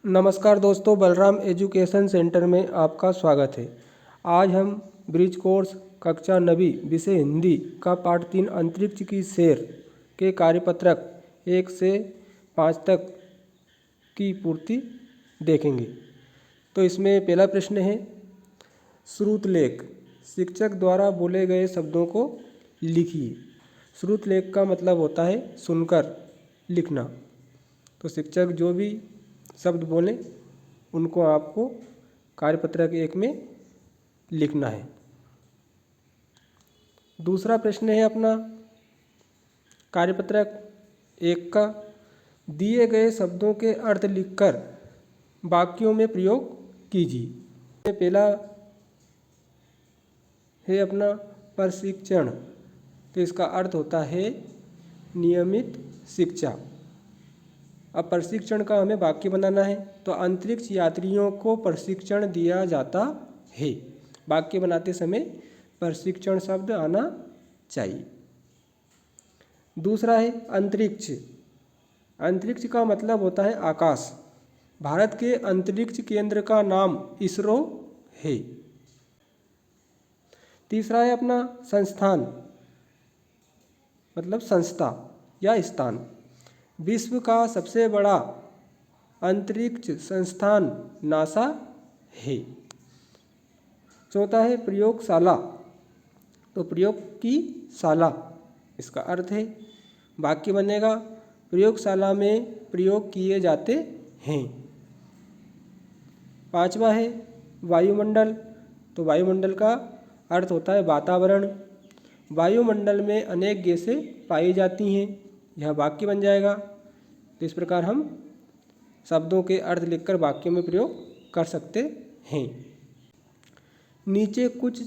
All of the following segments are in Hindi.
नमस्कार दोस्तों, बलराम एजुकेशन सेंटर में आपका स्वागत है। आज हम ब्रिज कोर्स कक्षा 9वीं विषय हिंदी का पाठ 3 अंतरिक्ष की सैर के कार्यपत्रक 1 से 5 तक की पूर्ति देखेंगे। तो इसमें पहला प्रश्न है, श्रुतलेख शिक्षक द्वारा बोले गए शब्दों को लिखिए। श्रुतलेख का मतलब होता है सुनकर लिखना। तो शिक्षक जो भी शब्द बोलें उनको आपको कार्यपत्रक 1 में लिखना है। दूसरा प्रश्न है अपना कार्यपत्रक 1 का, दिए गए शब्दों के अर्थ लिखकर वाक्यों में प्रयोग कीजिए। पहला है अपना प्रशिक्षण, तो इसका अर्थ होता है नियमित शिक्षा। अब प्रशिक्षण का हमें वाक्य बनाना है, तो अंतरिक्ष यात्रियों को प्रशिक्षण दिया जाता है। वाक्य बनाते समय प्रशिक्षण शब्द आना चाहिए। दूसरा है अंतरिक्ष। अंतरिक्ष का मतलब होता है आकाश। भारत के अंतरिक्ष केंद्र का नाम इसरो है। तीसरा है अपना संस्थान, मतलब संस्था या स्थान। विश्व का सबसे बड़ा अंतरिक्ष संस्थान नासा है। चौथा है प्रयोगशाला, तो प्रयोग की शाला इसका अर्थ है। वाक्य बनेगा प्रयोगशाला में प्रयोग किए जाते हैं। पांचवा है वायुमंडल, तो वायुमंडल का अर्थ होता है वातावरण। वायुमंडल में अनेक गैसें पाई जाती हैं, यह वाक्य बन जाएगा। तो इस प्रकार हम शब्दों के अर्थ लिखकर वाक्यों में प्रयोग कर सकते हैं। नीचे कुछ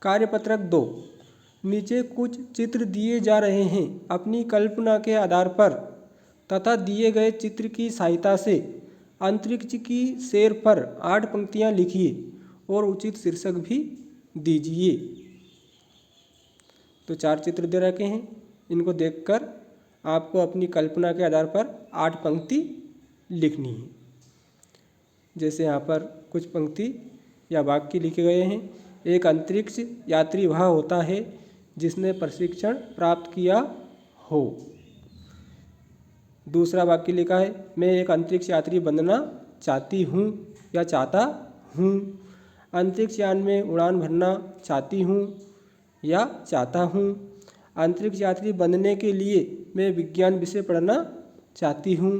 कार्यपत्रक 2, नीचे कुछ चित्र दिए जा रहे हैं। अपनी कल्पना के आधार पर तथा दिए गए चित्र की सहायता से अंतरिक्ष की सैर पर 8 पंक्तियां लिखिए और उचित शीर्षक भी दीजिए। तो 4 चित्र दे रखे हैं, इनको देखकर आपको अपनी कल्पना के आधार पर 8 पंक्ति लिखनी है। जैसे यहाँ पर कुछ पंक्ति या वाक्य लिखे गए हैं। एक अंतरिक्ष यात्री वह होता है जिसने प्रशिक्षण प्राप्त किया हो। दूसरा वाक्य लिखा है, मैं एक अंतरिक्ष यात्री बनना चाहती हूँ या चाहता हूँ। अंतरिक्ष यान में उड़ान भरना चाहती हूँ या चाहता हूँ। अंतरिक्ष यात्री बनने के लिए मैं विज्ञान विषय पढ़ना चाहती हूँ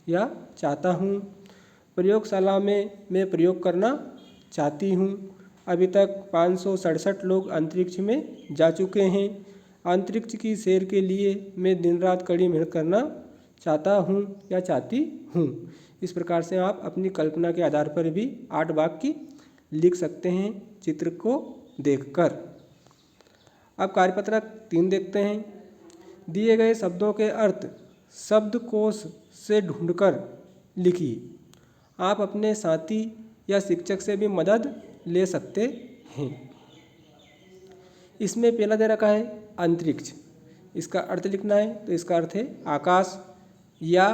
या चाहता हूँ। प्रयोगशाला में मैं प्रयोग करना चाहती हूँ। अभी तक 567 लोग अंतरिक्ष में जा चुके हैं। अंतरिक्ष की सैर के लिए मैं दिन रात कड़ी मेहनत करना चाहता हूँ या चाहती हूँ। इस प्रकार से आप अपनी कल्पना के आधार पर भी 8 वाक्य लिख सकते हैं चित्र को देखकर। अब कार्यपत्रक 3 देखते हैं। दिए गए शब्दों के अर्थ शब्दकोश से ढूंढकर लिखिए। आप अपने साथी या शिक्षक से भी मदद ले सकते हैं। इसमें पहला दे रखा है अंतरिक्ष, इसका अर्थ लिखना है। तो इसका अर्थ है आकाश या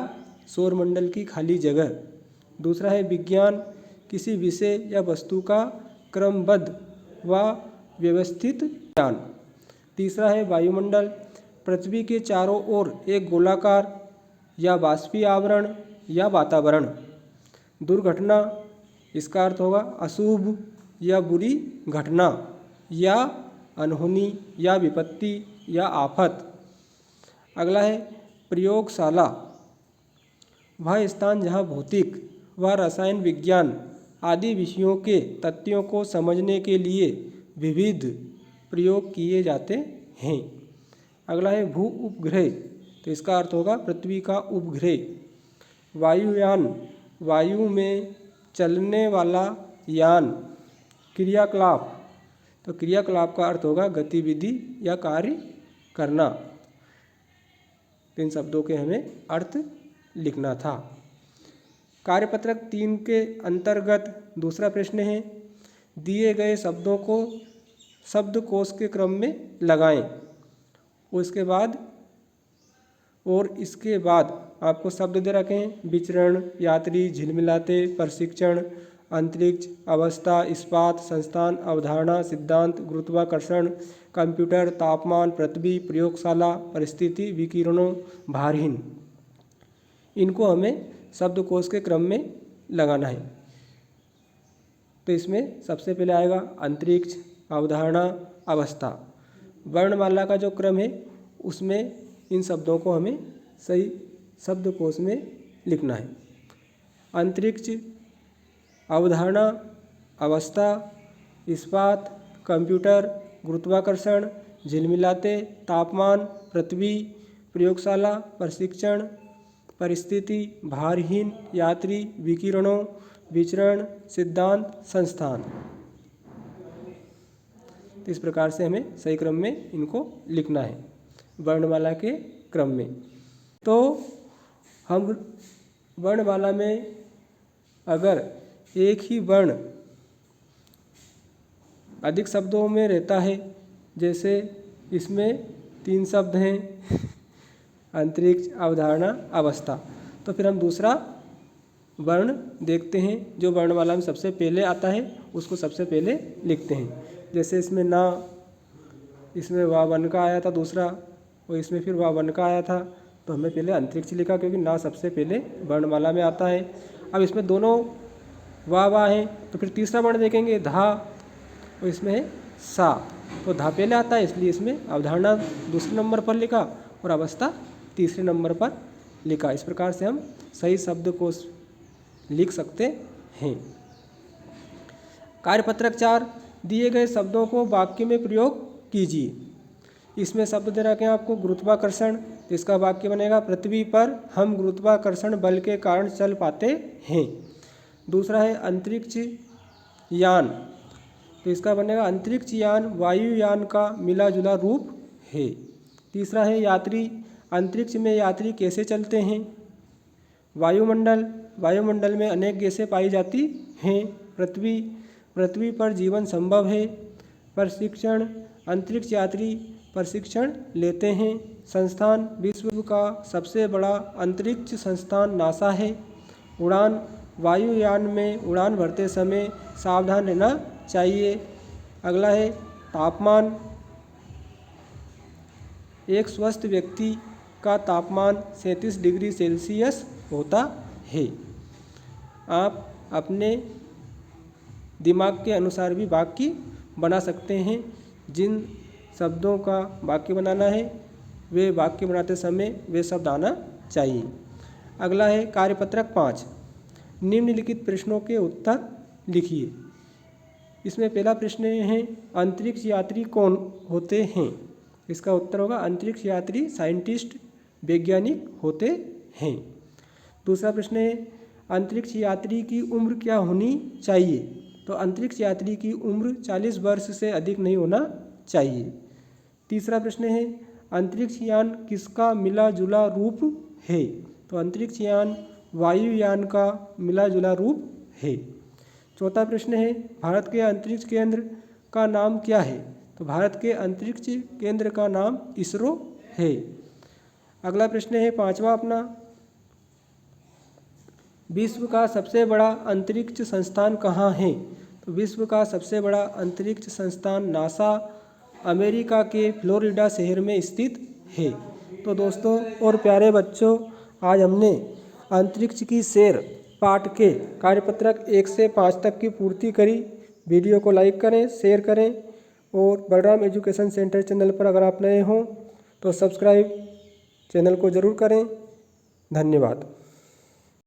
सौरमंडल की खाली जगह। दूसरा है विज्ञान, किसी विषय या वस्तु का क्रमबद्ध व व्यवस्थित ज्ञान। तीसरा है वायुमंडल, पृथ्वी के चारों ओर एक गोलाकार या वाष्पीय आवरण या वातावरण। दुर्घटना, इसका अर्थ होगा अशुभ या बुरी घटना या अनहोनी या विपत्ति या आफत। अगला है प्रयोगशाला, वह स्थान जहाँ भौतिक व रसायन विज्ञान आदि विषयों के तथ्यों को समझने के लिए विविध प्रयोग किए जाते हैं। अगला है भू उपग्रह, तो इसका अर्थ होगा पृथ्वी का उपग्रह। वायुयान, वायु में चलने वाला यान। क्रियाकलाप, तो क्रियाकलाप का अर्थ होगा गतिविधि या कार्य करना। इन शब्दों के हमें अर्थ लिखना था। कार्यपत्रक 3 के अंतर्गत दूसरा प्रश्न है, दिए गए शब्दों को शब्दकोश के क्रम में लगाएं। उसके बाद और इसके बाद आपको शब्द दे रखे हैं विचरण, यात्री, झिलमिलाते, प्रशिक्षण, अंतरिक्ष, अवस्था, इस्पात, संस्थान, अवधारणा, सिद्धांत, गुरुत्वाकर्षण, कंप्यूटर, तापमान, पृथ्वी, प्रयोगशाला, परिस्थिति, विकिरणों, भारहीन। इनको हमें शब्दकोश के क्रम में लगाना है। तो इसमें सबसे पहले आएगा अंतरिक्ष, अवधारणा, अवस्था। वर्णमाला का जो क्रम है उसमें इन शब्दों को हमें सही शब्दकोश में लिखना है। अंतरिक्ष, अवधारणा, अवस्था, इस्पात, कंप्यूटर, गुरुत्वाकर्षण, झिलमिलाते, तापमान, पृथ्वी, प्रयोगशाला, प्रशिक्षण, परिस्थिति, भारहीन, यात्री, विकिरणों, विचरण, सिद्धांत, संस्थान। तो इस प्रकार से हमें सही क्रम में इनको लिखना है वर्णमाला के क्रम में। तो हम वर्णमाला में अगर एक ही वर्ण अधिक शब्दों में रहता है, जैसे इसमें 3 शब्द हैं अंतरिक्ष, अवधारणा, अवस्था, तो फिर हम दूसरा वर्ण देखते हैं जो वर्णमाला में सबसे पहले आता है उसको सबसे पहले लिखते हैं। जैसे इसमें ना, इसमें वा वन का आया था दूसरा, और इसमें फिर वा वन का आया था, तो हमने पहले अंतरिक्ष लिखा क्योंकि ना सबसे पहले वर्णमाला में आता है। अब इसमें दोनों वा हैं तो फिर तीसरा वर्ण देखेंगे धा, और इसमें है सा, तो धा पहले आता है इसलिए इसमें अवधारणा दूसरे नंबर पर लिखा और अवस्था तीसरे नंबर पर लिखा। इस प्रकार से हम सही शब्दकोश लिख सकते हैं। कार्यपत्रक 4, दिए गए शब्दों को वाक्य में प्रयोग कीजिए। इसमें शब्द दे रखे हैं आपको गुरुत्वाकर्षण, तो इसका वाक्य बनेगा पृथ्वी पर हम गुरुत्वाकर्षण बल के कारण चल पाते हैं। दूसरा है अंतरिक्ष यान, तो इसका बनेगा अंतरिक्ष यान वायुयान का मिला जुला रूप है। तीसरा है यात्री, अंतरिक्ष में यात्री कैसे चलते हैं। वायुमंडल, वायुमंडल में अनेक गैसें पाई जाती हैं। पृथ्वी पर जीवन संभव है। प्रशिक्षण, अंतरिक्ष यात्री प्रशिक्षण लेते हैं। संस्थान, विश्व का सबसे बड़ा अंतरिक्ष संस्थान नासा है। उड़ान, वायुयान में उड़ान भरते समय सावधान रहना चाहिए। अगला है तापमान, एक स्वस्थ व्यक्ति का तापमान 37 डिग्री सेल्सियस होता है। आप अपने दिमाग के अनुसार भी वाक्य बना सकते हैं। जिन शब्दों का वाक्य बनाना है वे वाक्य बनाते समय वे शब्द आना चाहिए। अगला है कार्यपत्रक 5, निम्नलिखित प्रश्नों के उत्तर लिखिए। इसमें पहला प्रश्न है अंतरिक्ष यात्री कौन होते हैं। इसका उत्तर होगा अंतरिक्ष यात्री साइंटिस्ट, वैज्ञानिक होते हैं। दूसरा प्रश्न है अंतरिक्ष यात्री की उम्र क्या होनी चाहिए। तो अंतरिक्ष यात्री की उम्र 40 वर्ष से अधिक नहीं होना चाहिए। तीसरा प्रश्न है अंतरिक्ष यान किसका मिला जुला रूप है। तो अंतरिक्ष यान वायुयान का मिला जुला रूप है। चौथा प्रश्न है भारत के अंतरिक्ष केंद्र का नाम क्या है। तो भारत के अंतरिक्ष केंद्र का नाम इसरो है। अगला प्रश्न है पांचवा अपना, विश्व का सबसे बड़ा अंतरिक्ष संस्थान कहाँ है। तो विश्व का सबसे बड़ा अंतरिक्ष संस्थान नासा अमेरिका के फ्लोरिडा शहर में स्थित है। तो दोस्तों और प्यारे बच्चों, आज हमने अंतरिक्ष की सैर पाठ के कार्यपत्रक 1 से 5 तक की पूर्ति करी। वीडियो को लाइक करें, शेयर करें और बलराम एजुकेशन सेंटर चैनल पर अगर आप नए हों तो सब्सक्राइब चैनल को ज़रूर करें। धन्यवाद।